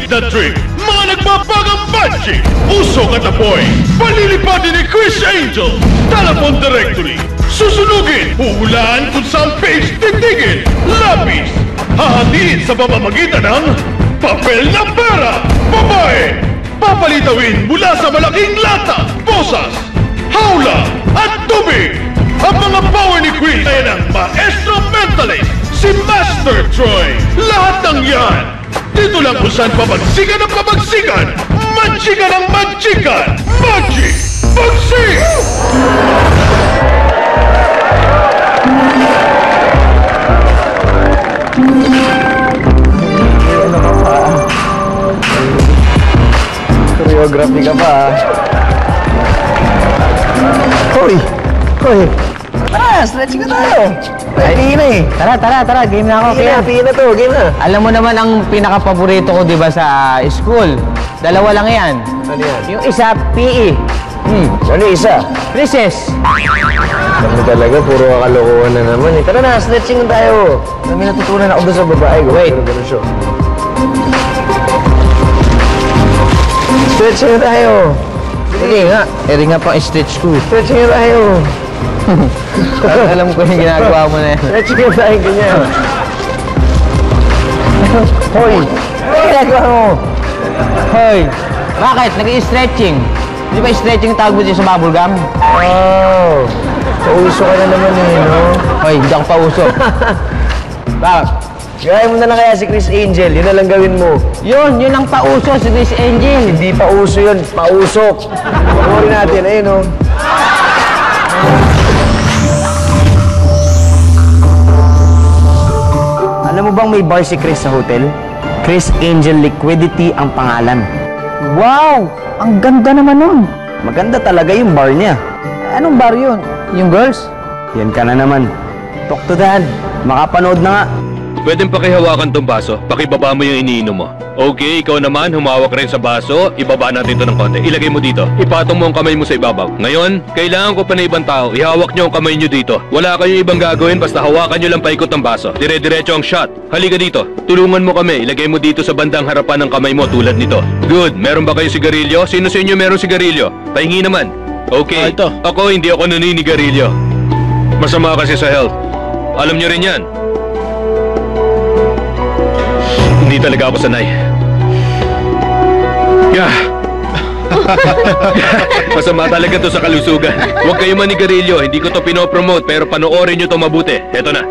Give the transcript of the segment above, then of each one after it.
Magic na trick, mga nagbabagang magic, usok at apoy, palilipatin ni Chris Angel, telephone directory, susunugin, huhulaan kung saan page tigtigin, lapis, hahatiin sa pamamagitan ng papel na pera, babae, papalitawin mula sa malaking lata, posas, hawla at tubig. Ang mga power ni Chris ay ng Maestro Mentalist, si Master Troy. Lahat ng yan, dito lang kung saan pabagsikan ang pabagsikan, manchikan ang manchikan, Magic Bagsik! Choreography ka pa, Hoy! Hoy! Tara, stretching na tayo! Ay, na eh! Tara, game na ako. Game na. Alam mo naman ang pinaka-paborito ko, di ba, sa school? Dalawa lang yan. Ano yan? Yung isa, PE. Ano isa? Recess. Ano talaga, puro kalokohan na naman eh. Tara na, stretching na tayo. May natutunan ako doon sa babae. Wait. Ganun siya. Stretching na tayo. Eri nga pang stretch ko. Stretching na tayo. Alam ko yung ginagawa mo na yan. Stretching na tayo ganyan. Hoy! Ano ginagawa mo? Hoy! Bakit? Nag-i-stretching. Di ba stretching tawag mo dyan sa bubble gum? Oh! Pauso ka na naman eh, no? Hoy, hindi ako pauso. Bakit? Gaya mo na lang kaya si Chris Angel. Yun na lang gawin mo. Yun ang pauso si Chris Angel. Hindi pauso yun. Pausok. Puri natin. Ayun, no? Alam mo bang may bar si Chris sa hotel? Chris Angel Liquidity ang pangalan. Wow! Ang ganda naman nun. Maganda talaga yung bar niya. Anong bar yun? Yung girls? Yan ka na naman. Talk to dad. Makapanood na nga. Pwedeng pakihawakan tong baso, pakibaba mo yung iniinom mo. Okay, ikaw naman, humawak rin sa baso, ibaba natin ito ng konti. Ilagay mo dito. Ipatong mo ang kamay mo sa ibabaw. Ngayon, kailangan ko pa na ibang tao, ihawak nyo ang kamay nyo dito. Wala kayong ibang gagawin, basta hawakan nyo lang paikot ng baso. Dire-diretso ang shot. Halika dito. Tulungan mo kami, ilagay mo dito sa bandang harapan ng kamay mo tulad nito. Good, meron ba kayo sigarilyo? Sino sa inyo meron sigarilyo? Pahingi naman. Okay, ito. Ako hindi ako naninigarilyo. Masama kasi sa health. Alam nyo rin yan. Hindi talaga ako sanay. Masama talaga to sa kalusugan. Huwag kayo manigarilyo. Hindi ko to pinopromote pero panoorin nyo to mabuti. Eto na.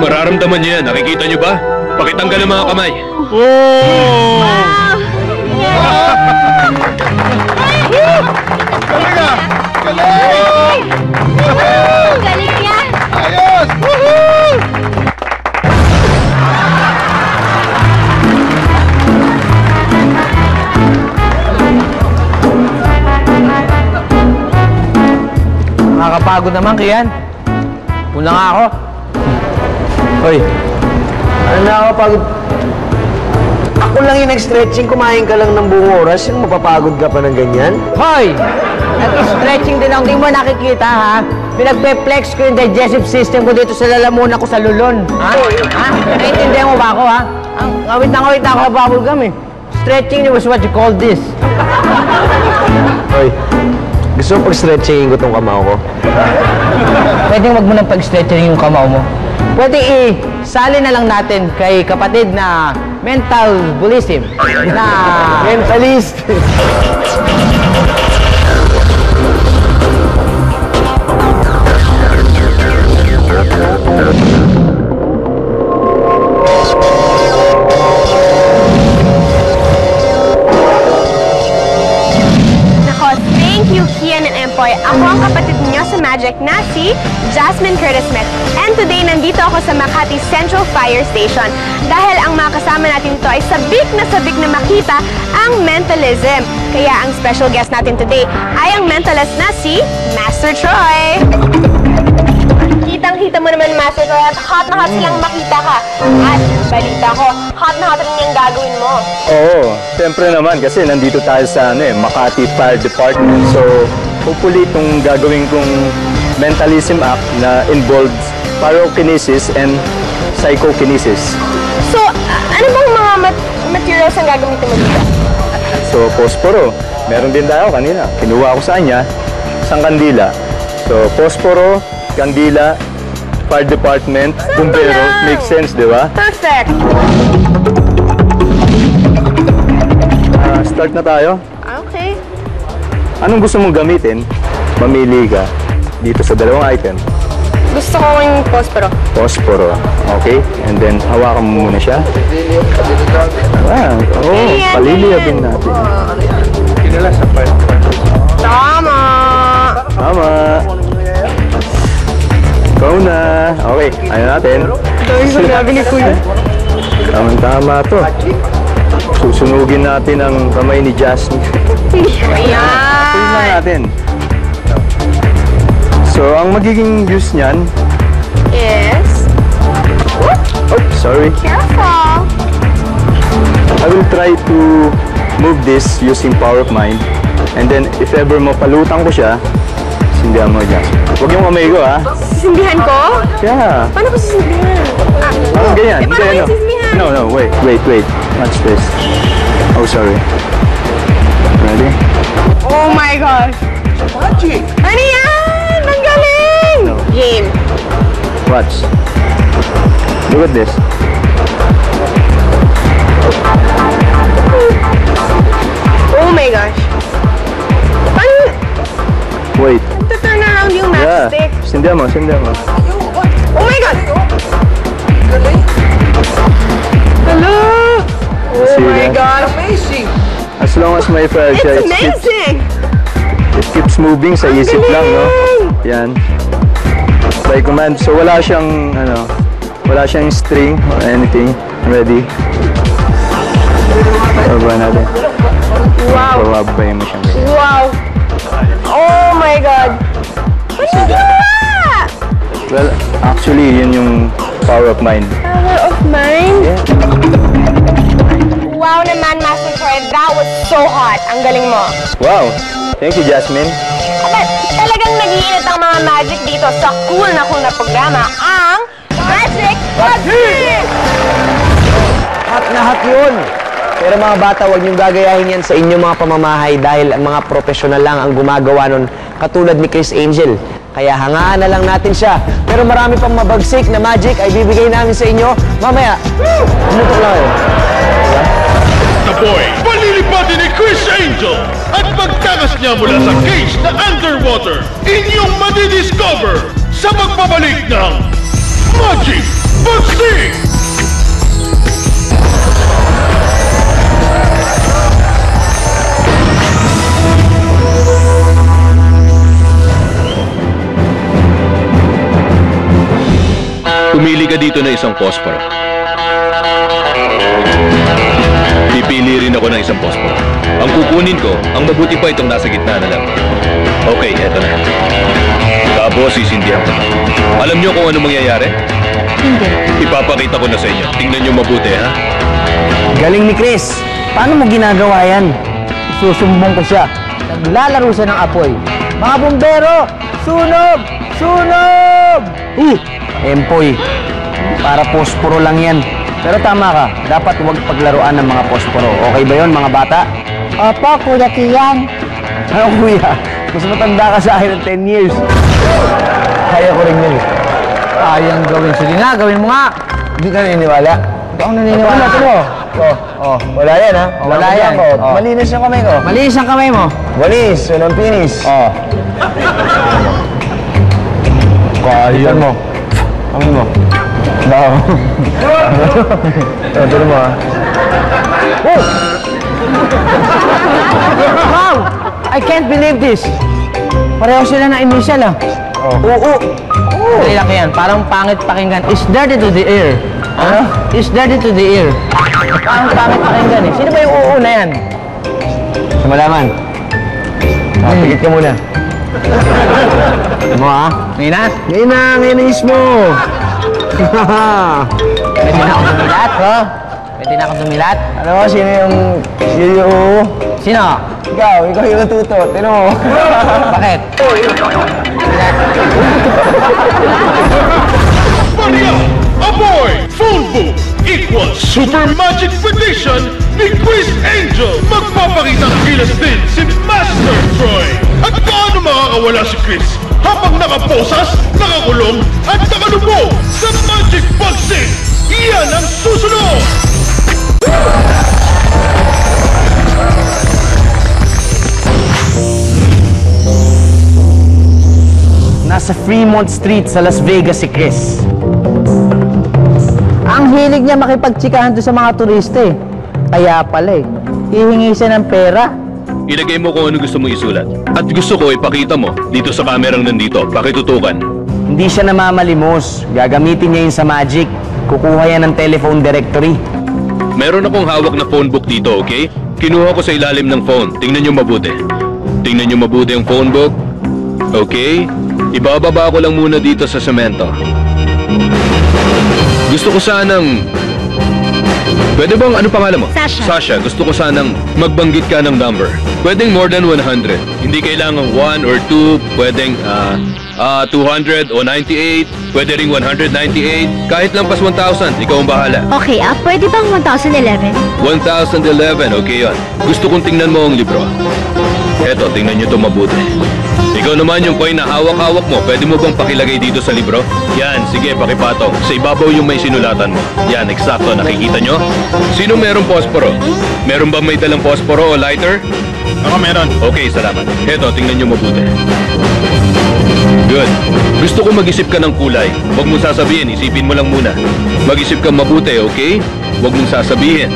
Mararamdaman nyo yan. Nakikita nyo ba? Pakitanggal ang mga kamay. Wow! Talaga! Galing! Galing yan! Ayos! Woohoo! Nakakapagod naman, Kian. Una nga ako. Hoy! Ano nakakapagod? Ako lang yung nag-stretching, kumain ka lang ng buong oras, yung mapapagod ka pa ng ganyan? Hoy! Nag-stretching din ako. Hindi mo nakikita, ha? Pinagpe-flex ko yung digestive system ko dito sa lalamunan ko sa lulon. Ha? Ha? Naiintindihan mo ba ako, ha? Ang awit na ako sa bubble gum, eh. Stretching was what you call this. Hoy, gusto mo pag-stretchingin ko tong kamao ko? Pwedeng wag mo nang pag-stretching yung kamao mo. Pwede sali na lang natin kay kapatid na mental bullism na... Mentalist! Thank you, Kian and Empoy. Ako ang kapatid niyo sa Magic na si Jasmine Curtis Smith. And today, nandito ako sa Makati Central Fire Station dahil ang mga kasama natin ito ay sabik na makita ang mentalism. Kaya ang special guest natin today ay ang mentalist na si Master Troy. kitang-kita mo naman, Master Troy, at hot na hot silang makita ka. At balita ko, hot na hot rin yung gagawin mo. Oo, siyempre naman kasi nandito tayo sa Makati Fire Department. So, hopefully itong gagawin kong mentalism act na involves pyrokinesis and psychokinesis. So, ano bang mga materials ang gagamitin mo dito? So, posporo. Meron din tayo kanina. Kinuha ko sa kanya isang kandila. So, posporo, kandila, fire department, bumbero. lang? Makes sense, di ba? Perfect! Start na tayo. Okay. Anong gusto mong gamitin? Mamili ka dito sa dalawang item. Gusto ko yung posporo. Posporo. Okay? And then, hawakan mo muna siya. Oo. Ayan, Paliliyabin natin. Tama! Tama. Ikaw na. Okay, ayaw natin. Sabi ni Kuya. Tama-tama to. Susunugin natin ang kamay ni Jasmine. Ayan! Tingnan natin. So, ang magiging use niyan... Yes. Oh, sorry. Careful! I will try to move this using power of mind. And then, if ever mapalutang ko siya, sindihan mo, Jasmine. Huwag yung kamay ko, ha? Sisindihan ko? Yeah. Paano ko sisindihan? Parang ganyan. Eh, paano ko yung sisindihan? No, wait. Watch this. Oh, sorry. Ready? Oh my gosh! Magic! Ano yan? Ang galing! No. Game. Watch. Look at this. Oh my gosh. Paano? Wait. To-turn around yung matchstick. Sindihan mo. Oh my God! Hello! Oh See my that? gosh! Amazing! As long as may fire It's siya, amazing! it keeps moving sa Ang isip lang, no? galing! Yan. By command. So, wala siyang string or anything. Ready? Baba natin. Wow! Bababay mo siyang ganyan. Wow! Oh my God! Ano ginawa? Well, actually, yun yung power of mind. Power of mind? Wow naman, Master Troy. That was so hot. Ang galing mo. Wow! Thank you, Jasmine. Aba, talagang nag-iinit ang mga magic dito sa cool na programa, ang Magic Magic! Hot na hot yun. Pero mga bata, huwag niyong gagayahin yan sa inyong mga pamamahay dahil ang mga profesional lang ang gumagawa nun, katulad ni Chris Angel. Kaya hangaan na lang natin siya. Pero marami pang mabagsik na magic ay bibigay namin sa inyo mamaya. Umutok lang kayo. The Boy, palilipatin ni Chris Angel at pagtakas niya mula sa cage na underwater, inyong madidiscover sa magbabalik ng Magic Bagsik! Pumili ka dito ng isang posporo. Pipili rin ako ng isang posporo. Ang kukunin ko, ang mabuti pa itong nasa gitna na lang. Okay, eto na. Tapos sisindihan ko. Alam niyo kung ano mangyayari? Hindi. Ipapakita ko na sa inyo. Tingnan niyo mabuti, ha? Galing ni Chris. Paano mo ginagawa yan? Susumbong ko siya. Naglalaro siya ng apoy. Mga bumbero! Sunog! Sunog! Empoy. Para posporo lang yan. Pero tama ka. Dapat huwag paglaruan ng mga posporo. Okay ba yon mga bata? Opo, Kuya Kian. Ano, Kuya? Mas matanda ka sa akin ng 10 years. Kaya ko rin yun eh. Kayang gawin. Sige nga, gawin mo nga. Hindi ka naniniwala? Hindi ako naniniwala. Ito mo. Wala yan ha? Wala yan. Malinis yung kamay ko. Malinis ang kamay mo. Walis, walang pinis. Kaya mo. Amin mo. Baho. Ito mo ha. Wow! I can't believe this. Pareho sila ng initial ah. Oo. Dali lang yan. Parang pangit pakinggan. It's dirty to the ear. Ano? It's dirty to the ear. Parang pangit pakinggan eh. Sino ba yung oo na yan? Malaman. Tigit ka muna. Ano mo ah? Ngayon na? Ngayon mismo. Pwede na akong dumilat, bro. Pwede na akong dumilat. Ano mo, sino yung CEO? Sino? Ikaw yung natuto. Tino mo. Bakit? Maria, Amoy, Phone Book equals Super Magic Prediction ni Chris Angel. Magpapakitang kilos din si Master Troy. At paano makakawala si Chris habang nakaposas, nakakulong, at nakalubog sa Magic Boxing? Iyan ang susunod! Nasa Fremont Street sa Las Vegas si Chris. Ang hilig niya makipagtsikahan doon sa mga turista eh. Kaya pala eh. Hihingi siya ng pera. Ilagay mo kung ano gusto mo isulat. At gusto ko ipakita mo dito sa kamerang nandito. Pakitutukan. Hindi siya namamalimos. Gagamitin niya yun sa Magic. Kukuha yan ng telephone directory. Meron akong hawak na phone book dito, okay? Kinuha ko sa ilalim ng phone. Tingnan nyo mabuti. Tingnan nyo mabuti ang phone book. Okay? Ibababa ko lang muna dito sa semento. Gusto ko sanang... Pwede bang, ano pangalan mo? Sasha. Sasha, gusto ko sanang magbanggit ka ng number. Pwedeng more than 100. Hindi kailangan 1 or 2. Pwedeng 200 o 98. Pwede ring 198. Kahit lampas 1,000, ikaw ang bahala. Okay, pwede bang 1011? 1011, okay yun. Gusto kong tingnan mo ang libro. Eto, tingnan nyo to mabuti. Ikaw naman yung coin na hawak-hawak mo, pwede mo bang pakilagay dito sa libro? Yan, sige, pakipatong. Sa ibabaw yung may sinulatan mo. Yan, eksakto, nakikita nyo? Sino merong posporo? Meron ba may dalang posporo o lighter? Ako meron. Okay, salamat. Eto, tingnan nyo mabuti. Good. Gusto ko mag-isip ka ng kulay. Huwag mong sasabihin, isipin mo lang muna. Mag-isip ka mabuti, okay? Huwag mong sasabihin.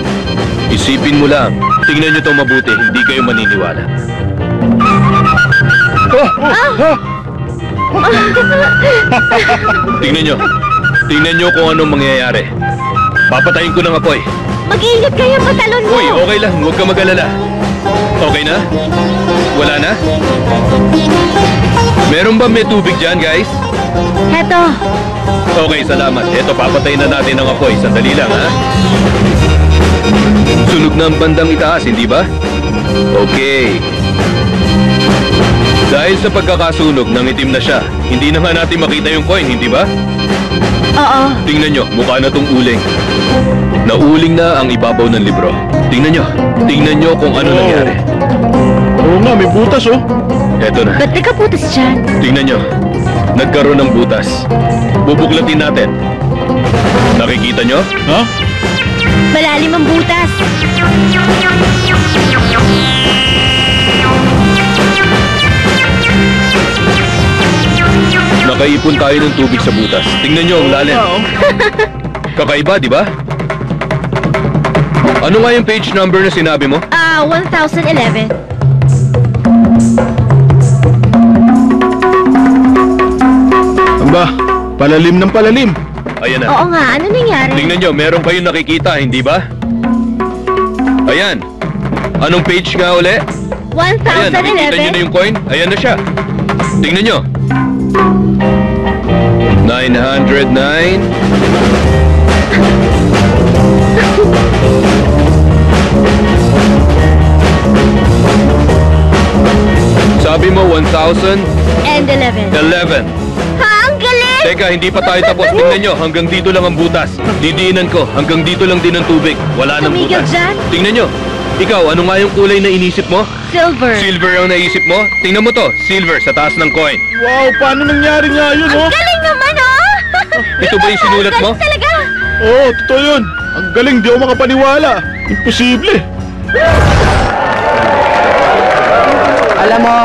Isipin mo lang. Tingnan nyo to mabuti, hindi kayo maniniwala. Tingnan nyo. Tingnan nyo kung anong mangyayari. Papatayin ko ng apoy. Mag-iingat kayo, patalon mo! Uy, okay lang. Huwag ka mag-alala. Okay na? Wala na? Meron ba may tubig dyan, guys? Heto, Okay, salamat. Eto, papatayin na natin ang apoy. Sandali lang, ha? Sunog na ang bandang itaas, hindi ba? Okay. Dahil sa pagkakasunog, nangitim na siya. Hindi na nga natin makita yung coin, hindi ba? oo. Tingnan nyo, mukha na tong uling. Nauling na ang ibabaw ng libro. Tingnan nyo. Tingnan nyo kung ano nangyari. Oo nga, may butas oh. Eto na. Ba't nakaputas dyan? Tingnan nyo. Nagkaroon ng butas. Bubuklatin natin. Nakikita nyo? Ha? Malalim ang butas. Nakaipon tayo ng tubig sa butas. Tingnan nyo ang lalim. Kakaiba, di ba? Ano nga yung page number na sinabi mo? 1011. Aba, palalim ng palalim. Ayan na. Oo nga, ano nangyari? Tingnan nyo, meron kayong nakikita, hindi ba? Ayan. Anong page nga uli? Ayan, nakikita nyo na 1011? yung coin? Ayan na siya. Tingnan nyo. 909. Sabi mo 1,011. And 11. Ha, ang galing! Teka, hindi pa tayo tapos. Tingnan nyo, hanggang dito lang ang butas. Didiinan ko, hanggang dito lang din ang tubig. Wala nang Tumigil butas. dyan? Tingnan nyo. Ikaw, ano nga yung kulay na inisip mo? Silver. Silver ang naisip mo? Tingnan mo to, silver sa taas ng coin. Wow, paano nangyari nga yun oh? Galing naman, oh! Ito ba yung sinulat mo? Galing talaga! Oo, totoo yun. Ang galing, di ako makapaniwala. Imposible. Alam mo,